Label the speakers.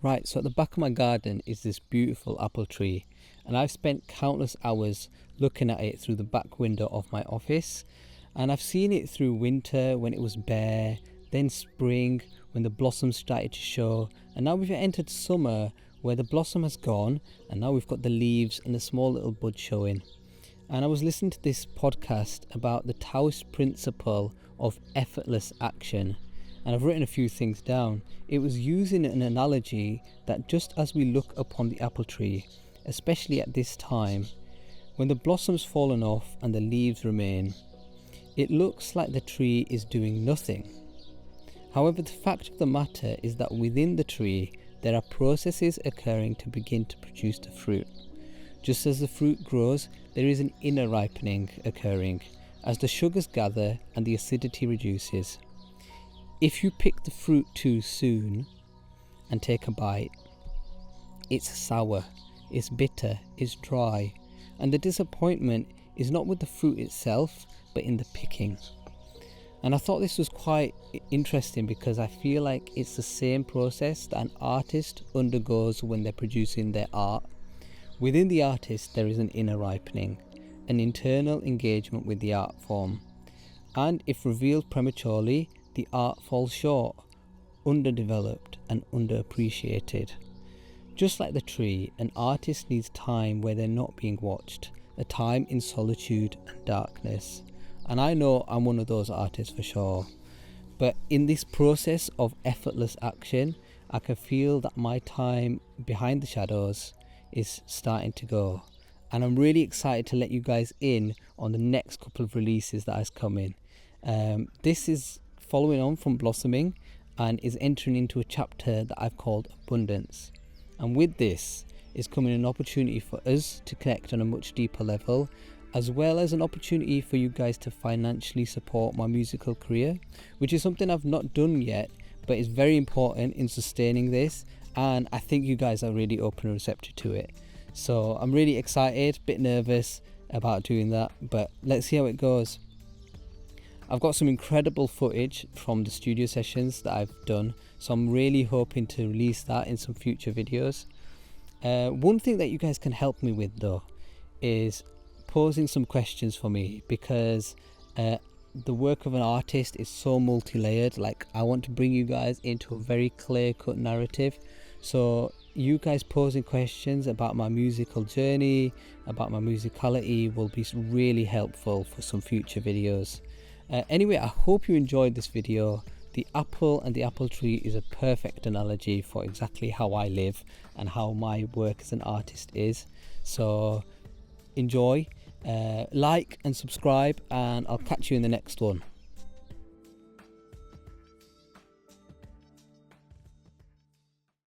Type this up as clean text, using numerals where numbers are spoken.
Speaker 1: Right, so at the back of my garden is this beautiful apple tree, and I've spent countless hours looking at it through the back window of my office. And I've seen it through winter when it was bare, then spring when the blossoms started to show, and now we've entered summer where the blossom has gone, and now we've got the leaves and the small little bud showing. And I was listening to this podcast about the Taoist principle of effortless action, and I've written a few things down. It was using an analogy that just as we look upon the apple tree, especially at this time, when the blossoms fallen off and the leaves remain, it looks like the tree is doing nothing. However, the fact of the matter is that within the tree, there are processes occurring to begin to produce the fruit. Just as the fruit grows, there is an inner ripening occurring as the sugars gather and the acidity reduces. If you pick the fruit too soon and take a bite, it's sour, it's bitter, it's dry, and the disappointment is not with the fruit itself, but in the picking. And I thought this was quite interesting because I feel like it's the same process that an artist undergoes when they're producing their art. Within the artist, there is an inner ripening, an internal engagement with the art form. And if revealed prematurely, the art falls short, underdeveloped and underappreciated. Just like the tree, an artist needs time where they're not being watched, a time in solitude and darkness. And I know I'm one of those artists for sure. But in this process of effortless action, I can feel that my time behind the shadows is starting to go. And I'm really excited to let you guys in on the next couple of releases that is coming. This is following on from Blossoming and is entering into a chapter that I've called Abundance. And with this is coming an opportunity for us to connect on a much deeper level, as well as an opportunity for you guys to financially support my musical career, which is something I've not done yet, but is very important in sustaining this. And I think you guys are really open and receptive to it. So I'm really excited, a bit nervous about doing that, but let's see how it goes. I've got some incredible footage from the studio sessions that I've done, so I'm really hoping to release that in some future videos. One thing that you guys can help me with though is posing some questions for me, because the work of an artist is so multi-layered. Like, I want to bring you guys into a very clear-cut narrative, so you guys posing questions about my musical journey, about my musicality, will be really helpful for some future videos. Anyway, I hope you enjoyed this video. The apple and the apple tree is a perfect analogy for exactly how I live and how my work as an artist is. So enjoy, like and subscribe, and I'll catch you in the next one.